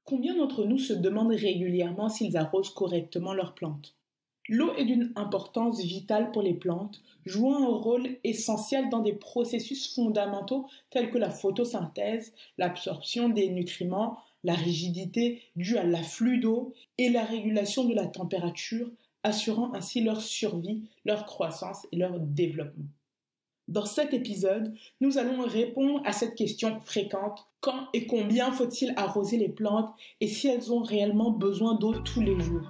Combien d'entre nous se demandent régulièrement s'ils arrosent correctement leurs plantes? L'eau est d'une importance vitale pour les plantes, jouant un rôle essentiel dans des processus fondamentaux tels que la photosynthèse, l'absorption des nutriments, la rigidité due à l'afflux d'eau et la régulation de la température, assurant ainsi leur survie, leur croissance et leur développement. Dans cet épisode, nous allons répondre à cette question fréquente: quand et combien faut-il arroser les plantes et si elles ont réellement besoin d'eau tous les jours?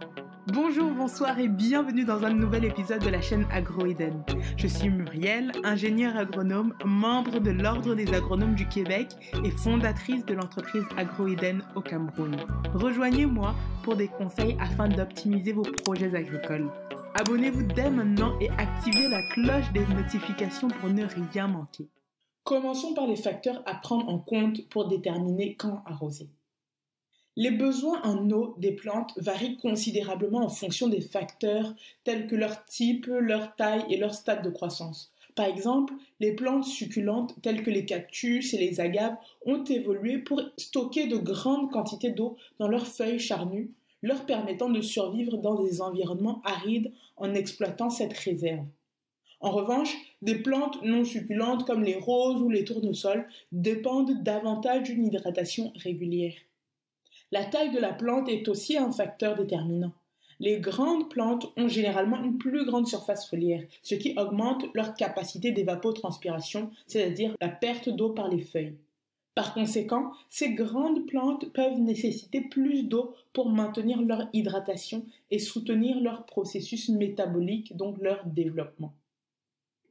Bonjour, bonsoir et bienvenue dans un nouvel épisode de la chaîne Agro-Eden. Je suis Muriel, ingénieure agronome, membre de l'Ordre des agronomes du Québec et fondatrice de l'entreprise Agro-Eden au Cameroun. Rejoignez-moi pour des conseils afin d'optimiser vos projets agricoles. Abonnez-vous dès maintenant et activez la cloche des notifications pour ne rien manquer. Commençons par les facteurs à prendre en compte pour déterminer quand arroser. Les besoins en eau des plantes varient considérablement en fonction des facteurs tels que leur type, leur taille et leur stade de croissance. Par exemple, les plantes succulentes telles que les cactus et les agaves ont évolué pour stocker de grandes quantités d'eau dans leurs feuilles charnues, leur permettant de survivre dans des environnements arides en exploitant cette réserve. En revanche, des plantes non succulentes comme les roses ou les tournesols dépendent davantage d'une hydratation régulière. La taille de la plante est aussi un facteur déterminant. Les grandes plantes ont généralement une plus grande surface foliaire, ce qui augmente leur capacité d'évapotranspiration, c'est-à-dire la perte d'eau par les feuilles. Par conséquent, ces grandes plantes peuvent nécessiter plus d'eau pour maintenir leur hydratation et soutenir leur processus métabolique, donc leur développement.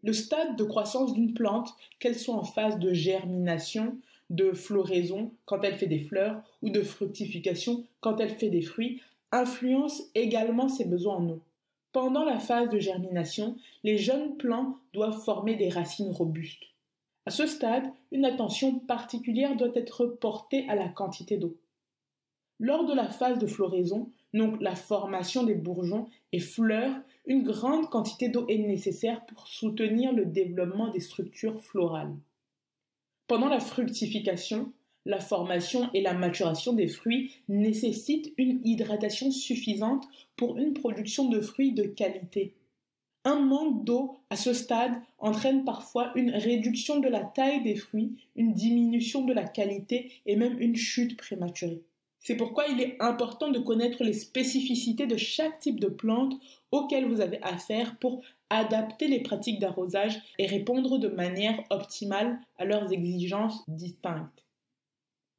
Le stade de croissance d'une plante, qu'elle soit en phase de germination, de floraison quand elle fait des fleurs ou de fructification quand elle fait des fruits, influence également ses besoins en eau. Pendant la phase de germination, les jeunes plants doivent former des racines robustes. À ce stade, une attention particulière doit être portée à la quantité d'eau. Lors de la phase de floraison, donc la formation des bourgeons et fleurs, une grande quantité d'eau est nécessaire pour soutenir le développement des structures florales. Pendant la fructification, la formation et la maturation des fruits nécessitent une hydratation suffisante pour une production de fruits de qualité. Un manque d'eau à ce stade entraîne parfois une réduction de la taille des fruits, une diminution de la qualité et même une chute prématurée. C'est pourquoi il est important de connaître les spécificités de chaque type de plante auquel vous avez affaire pour adapter les pratiques d'arrosage et répondre de manière optimale à leurs exigences distinctes.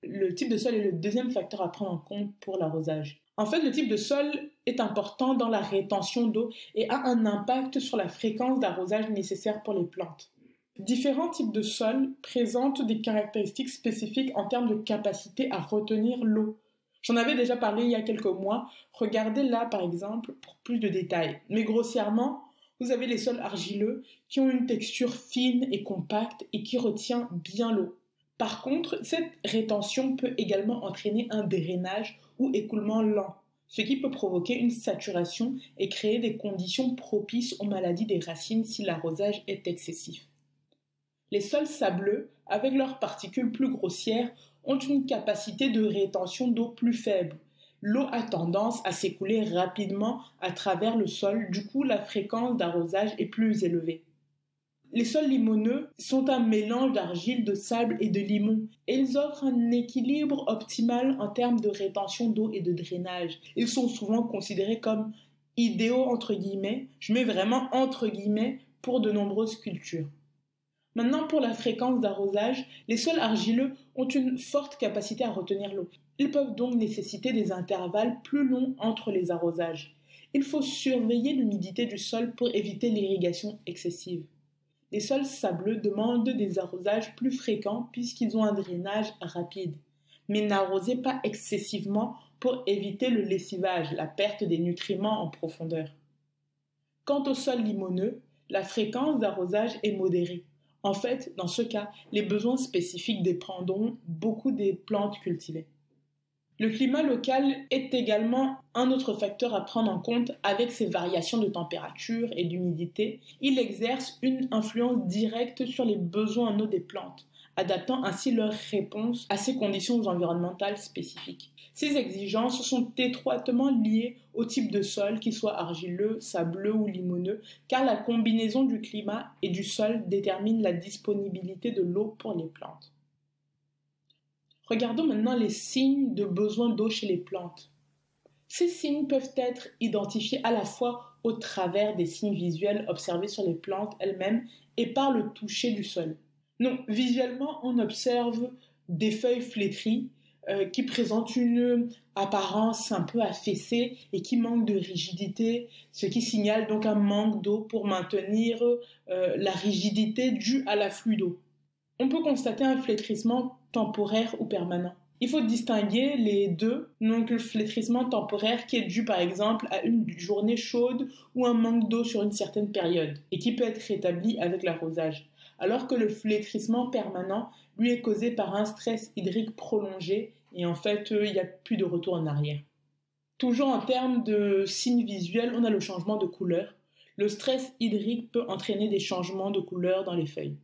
Le type de sol est le deuxième facteur à prendre en compte pour l'arrosage. En fait, le type de sol est important dans la rétention d'eau et a un impact sur la fréquence d'arrosage nécessaire pour les plantes. Différents types de sols présentent des caractéristiques spécifiques en termes de capacité à retenir l'eau. J'en avais déjà parlé il y a quelques mois. Regardez là, par exemple, pour plus de détails. Mais grossièrement, vous avez les sols argileux qui ont une texture fine et compacte et qui retient bien l'eau. Par contre, cette rétention peut également entraîner un drainage ou écoulement lent, ce qui peut provoquer une saturation et créer des conditions propices aux maladies des racines si l'arrosage est excessif. Les sols sableux, avec leurs particules plus grossières, ont une capacité de rétention d'eau plus faible. L'eau a tendance à s'écouler rapidement à travers le sol, du coup la fréquence d'arrosage est plus élevée. Les sols limoneux sont un mélange d'argile, de sable et de limon et ils offrent un équilibre optimal en termes de rétention d'eau et de drainage. Ils sont souvent considérés comme idéaux entre guillemets, je mets vraiment entre guillemets, pour de nombreuses cultures. Maintenant, pour la fréquence d'arrosage, les sols argileux ont une forte capacité à retenir l'eau. Ils peuvent donc nécessiter des intervalles plus longs entre les arrosages. Il faut surveiller l'humidité du sol pour éviter l'irrigation excessive. Les sols sableux demandent des arrosages plus fréquents puisqu'ils ont un drainage rapide. Mais n'arrosez pas excessivement pour éviter le lessivage, la perte des nutriments en profondeur. Quant aux sols limoneux, la fréquence d'arrosage est modérée. En fait, dans ce cas, les besoins spécifiques dépendront beaucoup des plantes cultivées. Le climat local est également un autre facteur à prendre en compte avec ses variations de température et d'humidité. Il exerce une influence directe sur les besoins en eau des plantes. adaptant ainsi leur réponse à ces conditions environnementales spécifiques. Ces exigences sont étroitement liées au type de sol, qu'il soit argileux, sableux ou limoneux, car la combinaison du climat et du sol détermine la disponibilité de l'eau pour les plantes. Regardons maintenant les signes de besoin d'eau chez les plantes. Ces signes peuvent être identifiés à la fois au travers des signes visuels observés sur les plantes elles-mêmes et par le toucher du sol. Donc, visuellement, on observe des feuilles flétries qui présentent une apparence un peu affaissée et qui manquent de rigidité, ce qui signale donc un manque d'eau pour maintenir la rigidité due à l'afflux d'eau. On peut constater un flétrissement temporaire ou permanent. Il faut distinguer les deux, donc le flétrissement temporaire qui est dû par exemple à une journée chaude ou un manque d'eau sur une certaine période et qui peut être rétabli avec l'arrosage, alors que le flétrissement permanent lui est causé par un stress hydrique prolongé et en fait il n'y a plus de retour en arrière. Toujours en termes de signes visuels, on a le changement de couleur. Le stress hydrique peut entraîner des changements de couleur dans les feuilles.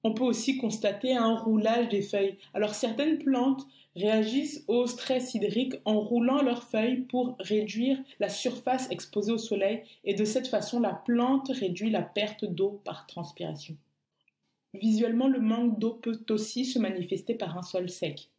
On peut aussi constater un roulage des feuilles. Alors certaines plantes réagissent au stress hydrique en roulant leurs feuilles pour réduire la surface exposée au soleil et de cette façon la plante réduit la perte d'eau par transpiration. Visuellement, le manque d'eau peut aussi se manifester par un sol sec.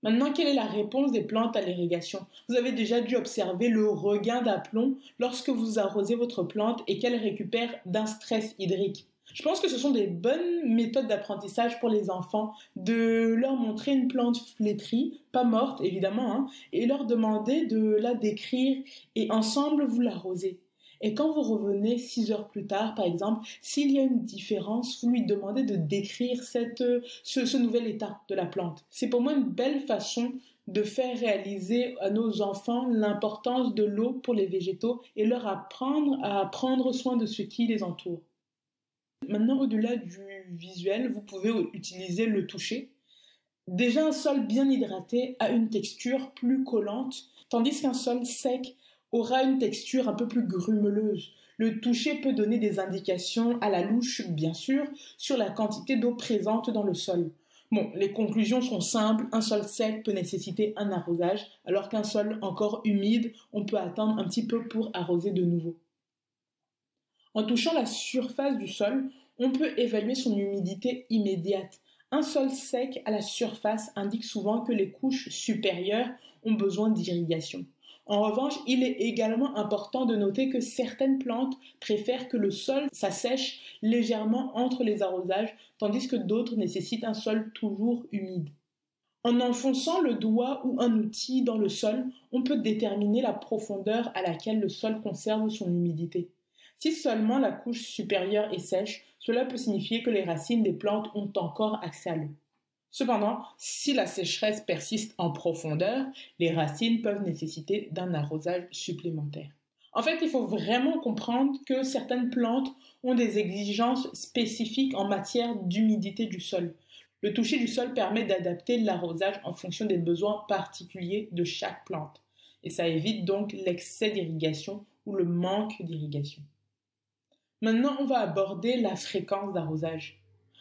Maintenant, quelle est la réponse des plantes à l'irrigation? Vous avez déjà dû observer le regain d'aplomb lorsque vous arrosez votre plante et qu'elle récupère d'un stress hydrique. Je pense que ce sont des bonnes méthodes d'apprentissage pour les enfants, de leur montrer une plante flétrie, pas morte évidemment, et leur demander de la décrire et ensemble vous l'arrosez. Et quand vous revenez 6 heures plus tard, par exemple, s'il y a une différence, vous lui demandez de décrire ce nouvel état de la plante. C'est pour moi une belle façon de faire réaliser à nos enfants l'importance de l'eau pour les végétaux et leur apprendre à prendre soin de ce qui les entoure. Maintenant, au-delà du visuel, vous pouvez utiliser le toucher. Déjà, un sol bien hydraté a une texture plus collante, tandis qu'un sol sec aura une texture un peu plus grumeleuse. Le toucher peut donner des indications à la louche, bien sûr, sur la quantité d'eau présente dans le sol. Bon, les conclusions sont simples. Un sol sec peut nécessiter un arrosage, alors qu'un sol encore humide, on peut attendre un petit peu pour arroser de nouveau. En touchant la surface du sol, on peut évaluer son humidité immédiate. Un sol sec à la surface indique souvent que les couches supérieures ont besoin d'irrigation. En revanche, il est également important de noter que certaines plantes préfèrent que le sol s'assèche légèrement entre les arrosages, tandis que d'autres nécessitent un sol toujours humide. En enfonçant le doigt ou un outil dans le sol, on peut déterminer la profondeur à laquelle le sol conserve son humidité. Si seulement la couche supérieure est sèche, cela peut signifier que les racines des plantes ont encore accès à l'eau. Cependant, si la sécheresse persiste en profondeur, les racines peuvent nécessiter d'un arrosage supplémentaire. En fait, il faut vraiment comprendre que certaines plantes ont des exigences spécifiques en matière d'humidité du sol. Le toucher du sol permet d'adapter l'arrosage en fonction des besoins particuliers de chaque plante. Et ça évite donc l'excès d'irrigation ou le manque d'irrigation. Maintenant, on va aborder la fréquence d'arrosage.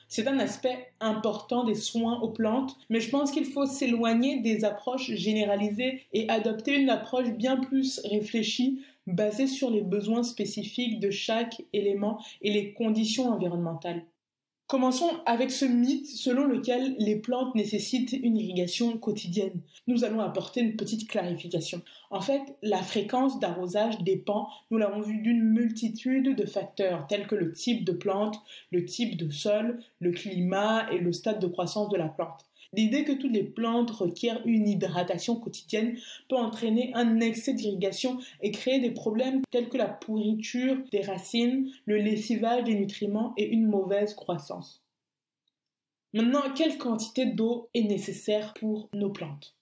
C'est un aspect important des soins aux plantes, mais je pense qu'il faut s'éloigner des approches généralisées et adopter une approche bien plus réfléchie, basée sur les besoins spécifiques de chaque élément et les conditions environnementales. Commençons avec ce mythe selon lequel les plantes nécessitent une irrigation quotidienne. Nous allons apporter une petite clarification. En fait, la fréquence d'arrosage dépend, nous l'avons vu, d'une multitude de facteurs tels que le type de plante, le type de sol, le climat et le stade de croissance de la plante. L'idée que toutes les plantes requièrent une hydratation quotidienne peut entraîner un excès d'irrigation et créer des problèmes tels que la pourriture des racines, le lessivage des nutriments et une mauvaise croissance. Maintenant, quelle quantité d'eau est nécessaire pour nos plantes?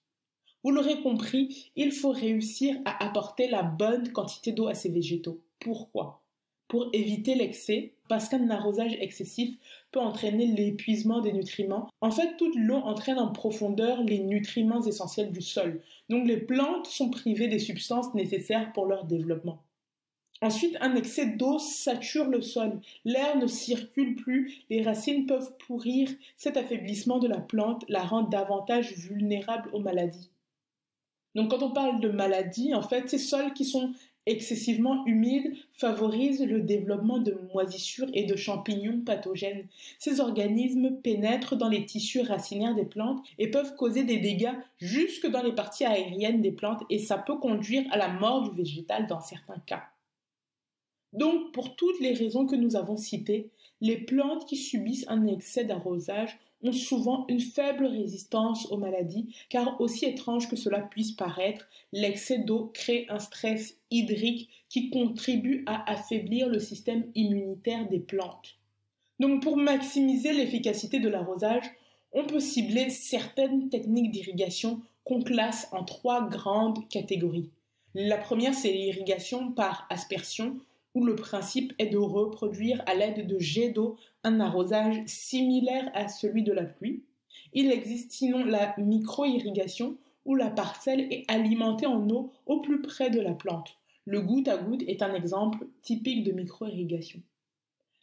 Vous l'aurez compris, il faut réussir à apporter la bonne quantité d'eau à ces végétaux. Pourquoi? Pour éviter l'excès, parce qu'un arrosage excessif peut entraîner l'épuisement des nutriments. En fait, toute l'eau entraîne en profondeur les nutriments essentiels du sol. Donc les plantes sont privées des substances nécessaires pour leur développement. Ensuite, un excès d'eau sature le sol. L'air ne circule plus, les racines peuvent pourrir. Cet affaiblissement de la plante la rend davantage vulnérable aux maladies. Donc quand on parle de maladies, en fait, ces sols qui sont excessivement humides favorisent le développement de moisissures et de champignons pathogènes. Ces organismes pénètrent dans les tissus racinaires des plantes et peuvent causer des dégâts jusque dans les parties aériennes des plantes et ça peut conduire à la mort du végétal dans certains cas. Donc, pour toutes les raisons que nous avons citées, les plantes qui subissent un excès d'arrosage ont souvent une faible résistance aux maladies, car aussi étrange que cela puisse paraître, l'excès d'eau crée un stress hydrique qui contribue à affaiblir le système immunitaire des plantes. Donc, pour maximiser l'efficacité de l'arrosage, on peut cibler certaines techniques d'irrigation qu'on classe en 3 grandes catégories. La première, c'est l'irrigation par aspersion, où le principe est de reproduire à l'aide de jets d'eau un arrosage similaire à celui de la pluie. Il existe sinon la micro-irrigation, où la parcelle est alimentée en eau au plus près de la plante. Le goutte à goutte est un exemple typique de micro-irrigation.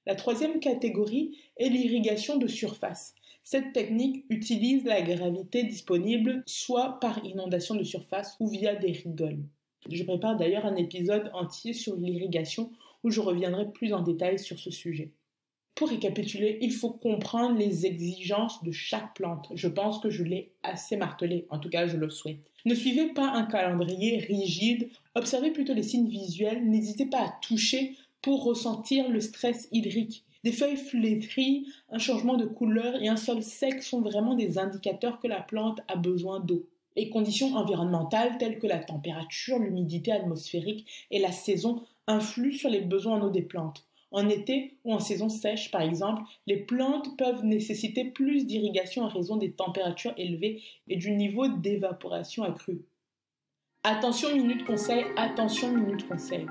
La troisième catégorie est l'irrigation de surface. Cette technique utilise la gravité disponible soit par inondation de surface ou via des rigoles. Je prépare d'ailleurs un épisode entier sur l'irrigation où je reviendrai plus en détail sur ce sujet. Pour récapituler, il faut comprendre les exigences de chaque plante. Je pense que je l'ai assez martelé, en tout cas je le souhaite. Ne suivez pas un calendrier rigide, observez plutôt les signes visuels, n'hésitez pas à toucher pour ressentir le stress hydrique. Des feuilles flétries, un changement de couleur et un sol sec sont vraiment des indicateurs que la plante a besoin d'eau. Les conditions environnementales telles que la température, l'humidité atmosphérique et la saison influent sur les besoins en eau des plantes. En été ou en saison sèche, par exemple, les plantes peuvent nécessiter plus d'irrigation en raison des températures élevées et du niveau d'évaporation accru. Attention minute conseil, attention minute conseil.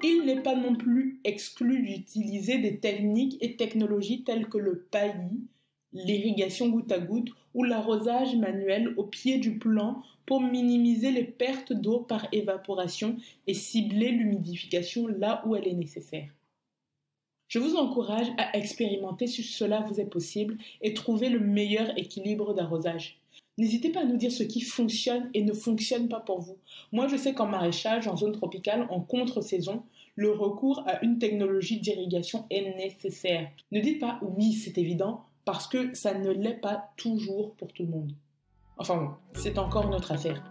Il n'est pas non plus exclu d'utiliser des techniques et technologies telles que le paillis, l'irrigation goutte à goutte ou l'arrosage manuel au pied du plant pour minimiser les pertes d'eau par évaporation et cibler l'humidification là où elle est nécessaire. Je vous encourage à expérimenter si cela vous est possible et trouver le meilleur équilibre d'arrosage. N'hésitez pas à nous dire ce qui fonctionne et ne fonctionne pas pour vous. Moi, je sais qu'en maraîchage, en zone tropicale, en contre-saison, le recours à une technologie d'irrigation est nécessaire. Ne dites pas « oui, c'est évident », parce que ça ne l'est pas toujours pour tout le monde. Enfin bon, c'est encore une autre affaire.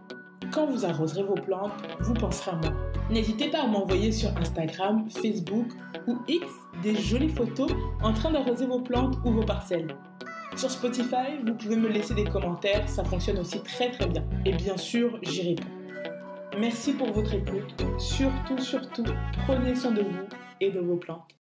Quand vous arroserez vos plantes, vous penserez à moi. N'hésitez pas à m'envoyer sur Instagram, Facebook ou X des jolies photos en train d'arroser vos plantes ou vos parcelles. Sur Spotify, vous pouvez me laisser des commentaires, ça fonctionne aussi très bien. Et bien sûr, j'y réponds. Merci pour votre écoute. Surtout, prenez soin de vous et de vos plantes.